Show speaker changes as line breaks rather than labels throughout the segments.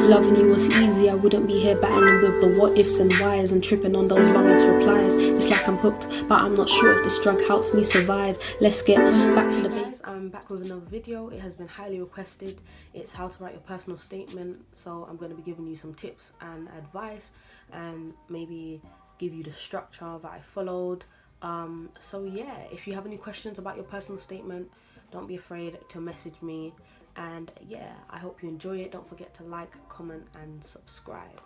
loving you was easy, I wouldn't be here battling with the what ifs and whys and tripping on those long ass replies. It's like I'm hooked, but I'm not sure if this drug helps me survive. Let's get back to the basics. I'm back with another video. It has been highly requested. It's how to write your personal statement. So I'm going to be giving you some tips and advice and maybe give you the structure that I followed. So yeah, if you have any questions about your personal statement, don't be afraid to message me. And yeah, I hope you enjoy it. Don't forget to like, comment and subscribe.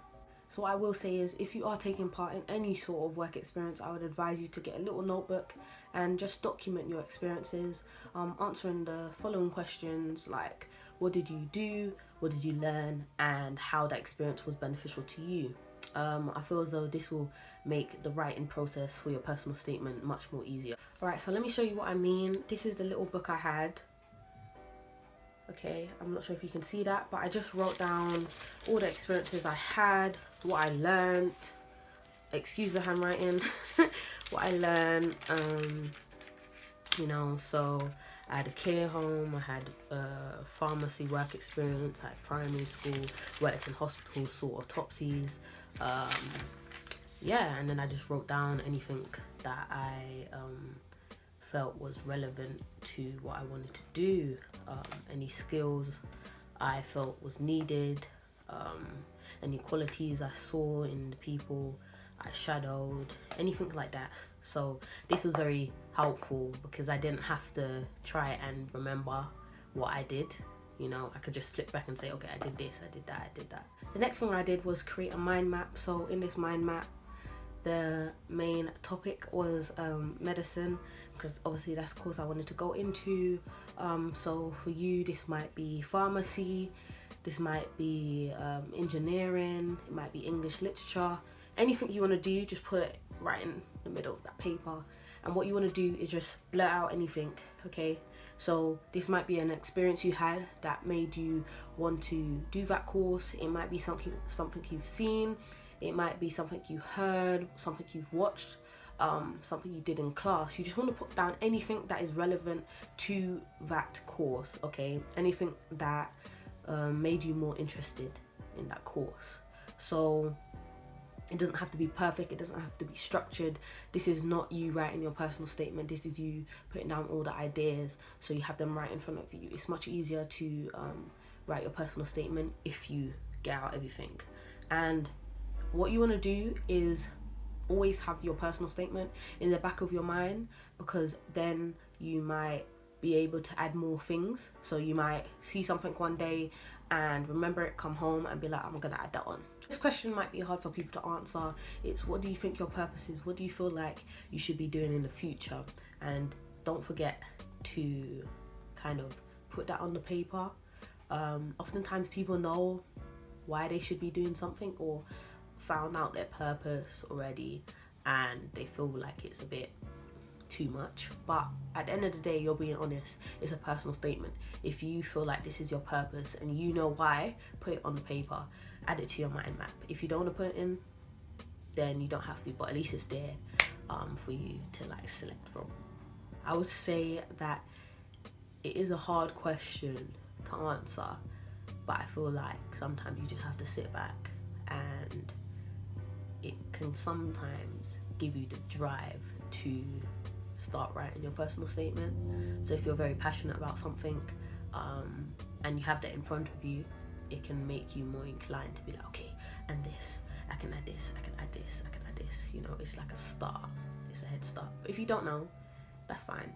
So what I will say is, if you are taking part in any sort of work experience, I would advise you to get a little notebook and just document your experiences, answering the following questions like, what did you do, what did you learn, and how that experience was beneficial to you. I feel as though this will make the writing process for your personal statement much more easier. Alright, so let me show you what I mean. This is the little book I had. Okay, I'm not sure if you can see that, but I just wrote down all the experiences I had, what I learned, excuse the handwriting, what I learned, you know, so I had a care home, I had pharmacy work experience, I had primary school, worked in hospitals, saw autopsies, yeah, and then I just wrote down anything that I felt was relevant to what I wanted to do, any skills I felt was needed, any qualities I saw in the people I shadowed, anything like that. So this was very helpful because I didn't have to try and remember what I did. You know, I could just flip back and say, okay, I did this, I did that, I did that. The next thing I did was create a mind map. So in this mind map, the main topic was medicine, because obviously that's the course I wanted to go into. So for you, this might be pharmacy, this might be engineering, it might be English literature. Anything you want to do, just put it right in the middle of that paper. And what you want to do is just blurt out anything, okay? So this might be an experience you had that made you want to do that course. It might be something you've seen. It might be something you heard, something you've watched, something you did in class. You just want to put down anything that is relevant to that course, okay? Anything that made you more interested in that course. So it doesn't have to be perfect, it doesn't have to be structured. This is not you writing your personal statement, this is you putting down all the ideas so you have them right in front of you. It's much easier to write your personal statement if you get out everything. And what you want to do is always have your personal statement in the back of your mind, because then you might be able to add more things. So you might see something one day and remember it, come home and be like, I'm gonna add that on. This question might be hard for people to answer. It's, what do you think your purpose is? What do you feel like you should be doing in the future? And don't forget to kind of put that on the paper. Oftentimes people know why they should be doing something or found out their purpose already and they feel like it's a bit too much, but at the end of the day, you're being honest. It's a personal statement. If you feel like this is your purpose and you know why, put it on the paper, add it to your mind map. If you don't want to put it in, then you don't have to, but at least it's there for you to like select from. I would say that it is a hard question to answer, but I feel like sometimes you just have to sit back, and it can sometimes give you the drive to start writing your personal statement. So if you're very passionate about something and you have that in front of you, it can make you more inclined to be like, okay, and this, I can add this, I can add this, I can add this. You know, it's like a start, it's a head start. But if you don't know, that's fine.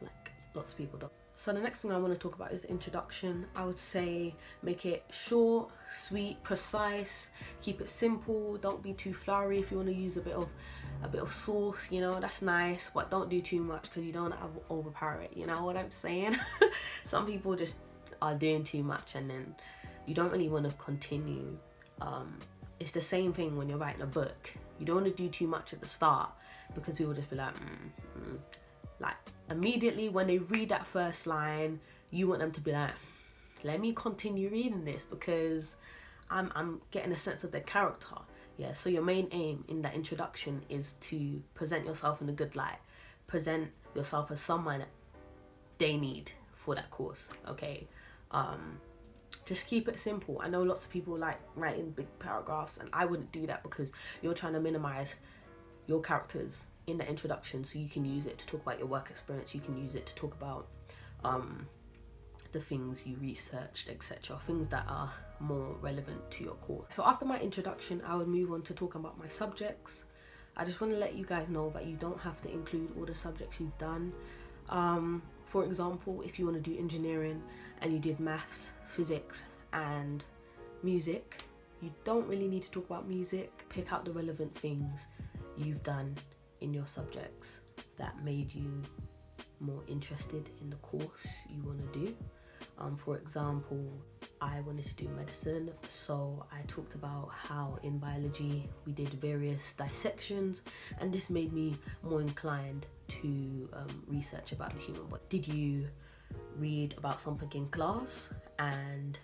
Like, lots of people don't. So the next thing I want to talk about is the introduction. I would say make it short, sweet, precise, keep it simple. Don't be too flowery. If you want to use a bit of sauce, you know, that's nice, but don't do too much because you don't want to overpower it, you know what I'm saying? Some people just are doing too much and then you don't really want to continue. It's the same thing when you're writing a book. You don't want to do too much at the start because people just be like, like immediately when they read that first line, you want them to be like, let me continue reading this because I'm getting a sense of their character. Yeah, so your main aim in that introduction is to present yourself in a good light. Present yourself as someone they need for that course, okay? Just keep it simple. I know lots of people like writing big paragraphs, and I wouldn't do that because you're trying to minimize your characters in the introduction, so you can use it to talk about your work experience, you can use it to talk about the things you researched, etc., things that are more relevant to your course. So after my introduction, I would move on to talking about my subjects. I just want to let you guys know that you don't have to include all the subjects you've done. For example, if you want to do engineering and you did maths, physics and music, you don't really need to talk about music. Pick out the relevant things you've done in your subjects that made you more interested in the course you want to do. For example, I wanted to do medicine, so I talked about how in biology we did various dissections, and this made me more inclined to research about the human body. Did you read about something in class and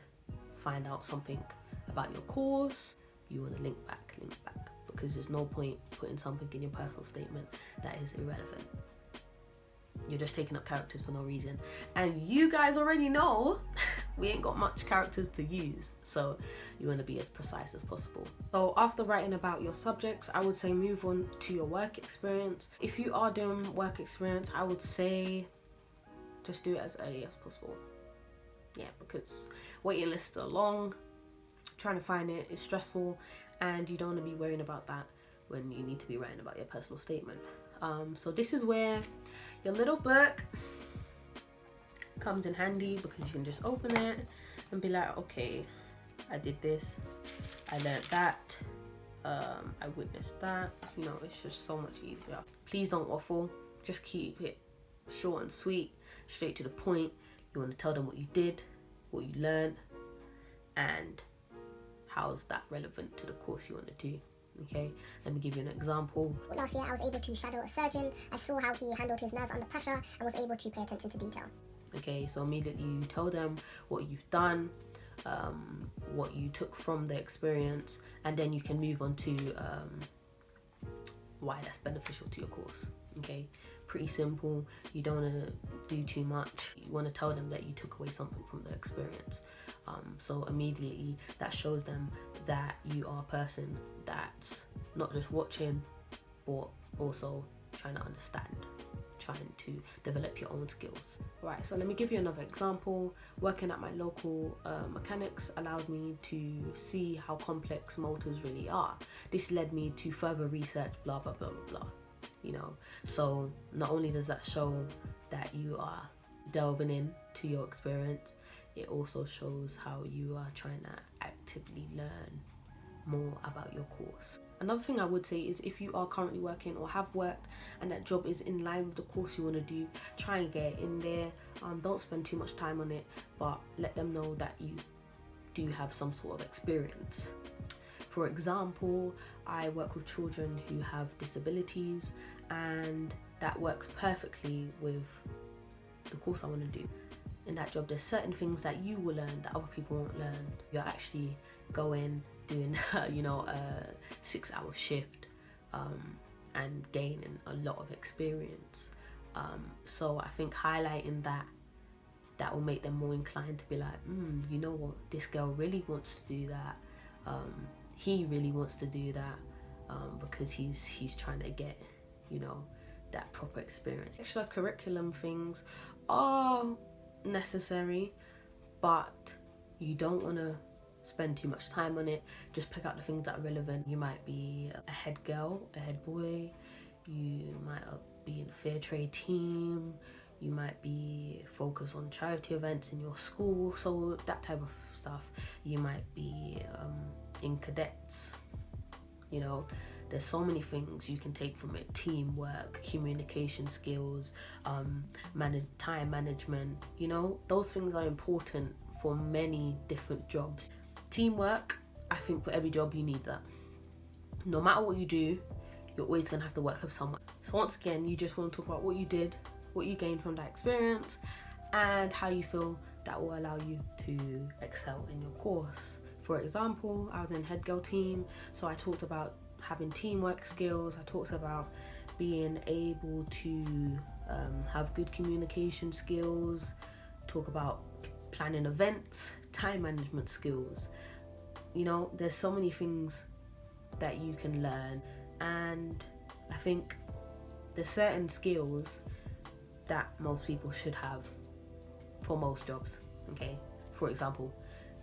find out something about your course? You want to link back, because there's no point putting something in your personal statement that is irrelevant. You're just taking up characters for no reason, and you guys already know we ain't got much characters to use, so you want to be as precise as possible. So after writing about your subjects, I would say move on to your work experience. If you are doing work experience, I would say just do it as early as possible. Yeah, because waiting lists are long, trying to find it is stressful, and you don't want to be worrying about that when you need to be writing about your personal statement. So this is where your little book comes in handy, because you can just open it and be like, okay, I did this, I learned that, I witnessed that. You know, it's just so much easier. Please don't waffle, just keep it short and sweet, straight to the point. You want to tell them what you did, what you learned, and how's that relevant to the course you want to do. Okay, let me give you an example.
Last year I was able to shadow a surgeon. I saw how he handled his nerves under pressure and was able to pay attention to detail.
Okay, so immediately you tell them what you've done, what you took from the experience, and then you can move on to why that's beneficial to your course. Okay, pretty simple. You don't want to do too much. You want to tell them that you took away something from the experience. So immediately that shows them that you are a person that's not just watching, but also trying to understand, trying to develop your own skills. Right, so let me give you another example. Working at my local mechanics allowed me to see how complex motors really are. This led me to further research, blah, blah, blah, blah, blah. You know, so not only does that show that you are delving into your experience, it also shows how you are trying to actively learn more about your course. Another thing I would say is, if you are currently working or have worked and that job is in line with the course you want to do, try and get in there. Don't spend too much time on it, but let them know that you do have some sort of experience. For example, I work with children who have disabilities, and that works perfectly with the course I want to do. In that job, there's certain things that you will learn that other people won't learn. You're actually going, doing you know, a 6-hour shift and gaining a lot of experience. So I think highlighting that will make them more inclined to be like, you know what, this girl really wants to do that, he really wants to do that, because he's trying to get, you know, that proper experience. Extracurriculum things are necessary, but you don't want to spend too much time on it. Just pick out the things that are relevant. You might be a head girl, a head boy, you might be in a fair trade team, you might be focused on charity events in your school, so that type of stuff. You might be in cadets. You know, there's so many things you can take from it. Teamwork, communication skills, time management. You know, those things are important for many different jobs. Teamwork, I think for every job you need that. No matter what you do, you're always gonna have to work with someone. So once again, you just want to talk about what you did, what you gained from that experience, and how you feel that will allow you to excel in your course. For example, I was in head girl team, so I talked about having teamwork skills. I talked about being able to have good communication skills, talk about planning events, time management skills. You know, there's so many things that you can learn, and I think there's certain skills that most people should have for most jobs, okay? For example,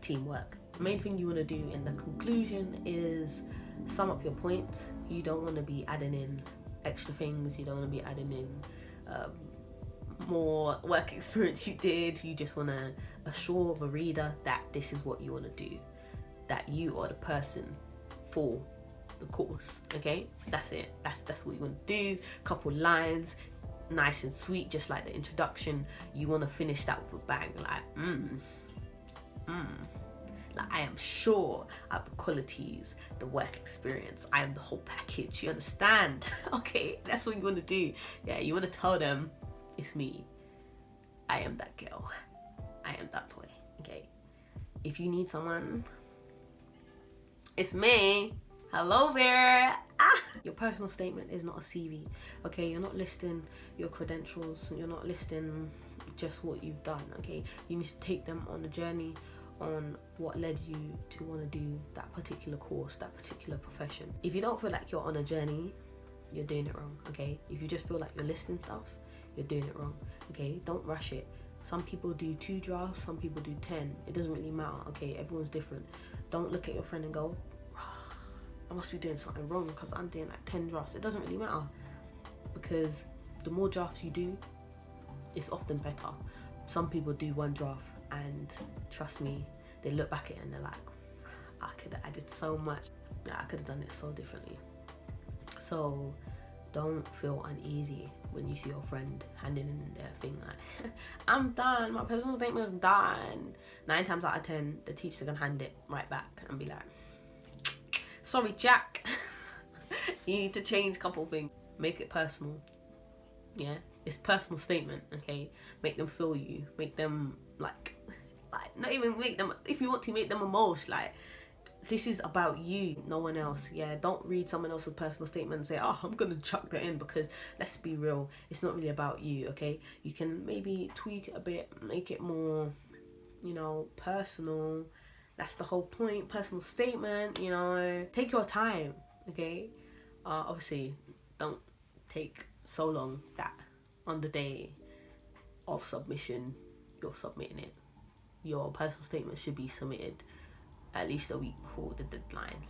teamwork. The main thing you want to do in the conclusion is sum up your points. You don't want to be adding in extra things. You don't want to be adding in more work experience you did. You just want to assure the reader that this is what you want to do, that you are the person for the course, okay? That's it. That's what you want to do. Couple lines, nice and sweet, just like the introduction. You want to finish that with a bang, like like, I am sure I have the qualities, the work experience, I am the whole package, you understand? Okay, that's what you want to do. Yeah, you want to tell them, it's me, I am that girl, I am that boy, okay? If you need someone, it's me. Hello there. Your personal statement is not a CV, okay? You're not listing your credentials, you're not listing just what you've done, okay? You need to take them on a journey on what led you to want to do that particular course, that particular profession. If you don't feel like you're on a journey, you're doing it wrong, okay? If you just feel like you're listing stuff, you're doing it wrong, okay? Don't rush it. Some people do 2 drafts, some people do 10. It doesn't really matter, okay? Everyone's different. Don't look at your friend and go, I must be doing something wrong because I'm doing like 10 drafts. It doesn't really matter, because the more drafts you do, it's often better. Some people do 1 draft and trust me, they look back at it and they're like, I could have added so much. I could have done it so differently. So don't feel uneasy when you see your friend handing in their thing like, I'm done, my personal statement's done. 9 times out of 10, the teacher's gonna hand it right back and be like, sorry Jack, you need to change a couple things. Make it personal. Yeah, it's personal statement, okay? Make them feel you. Make them like not even make them, if you want to, make them emotion. Like, this is about you, no one else. Yeah, don't read someone else's personal statement and say, oh, I'm gonna chuck that in, because let's be real, it's not really about you, okay? You can maybe tweak it a bit, make it more, you know, personal. That's the whole point. Personal statement, you know, take your time, okay? Obviously, don't take so long that on the day of submission, you're submitting it. Your personal statement should be submitted at least a week before the deadline.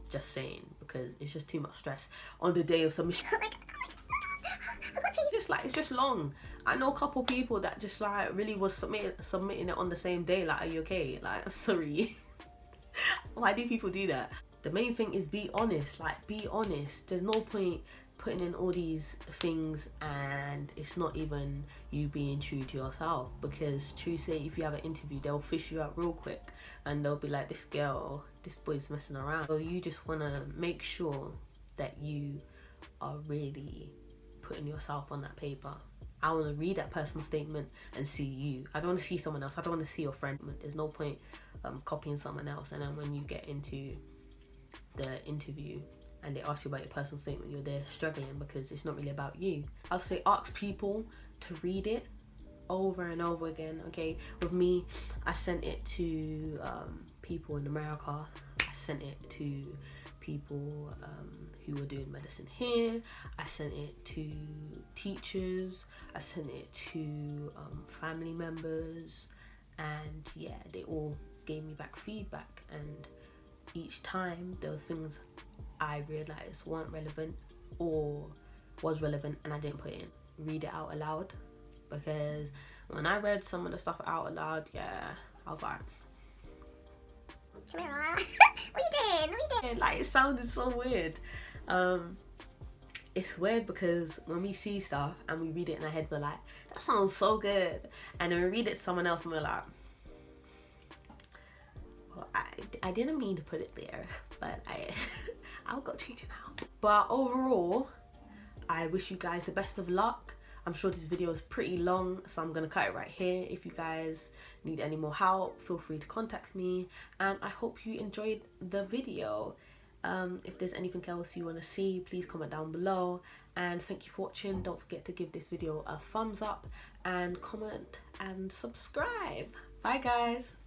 Just saying, because it's just too much stress on the day of submission. It's just long. I know a couple people that just like really was submitting it on the same day. Like, are you okay? Like, I'm sorry. Why do people do that? The main thing is be honest. Like, be honest. There's no point putting in all these things and it's not even you being true to yourself, because true say, if you have an interview, they'll fish you out real quick and they'll be like, this boy's messing around. So you just want to make sure that you are really putting yourself on that paper. I want to read that personal statement and see you. I don't want to see someone else. I don't want to see your friend. There's no point copying someone else, and then when you get into the interview and they ask you about your personal statement, you're there struggling because it's not really about you. I'll say ask people to read it over and over again, okay? With me, I sent it to people in America. I sent it to people who were doing medicine here. I sent it to teachers. I sent it to family members. And yeah, they all gave me back feedback. And each time there was things I realised weren't relevant or was relevant and I didn't put it in. Read it out aloud, because when I read some of the stuff out aloud, yeah, I was like,
Samira, what you did?
like, it sounded so weird. It's weird because when we see stuff and we read it in our head, we're like, that sounds so good. And then we read it to someone else and we're like, well, I didn't mean to put it there, but I'll go change it now. But overall, I wish you guys the best of luck. I'm sure this video is pretty long, so I'm gonna cut it right here. If you guys need any more help, feel free to contact me. And I hope you enjoyed the video. If there's anything else you want to see, please comment down below. And thank you for watching. Don't forget to give this video a thumbs up and comment and subscribe. Bye guys.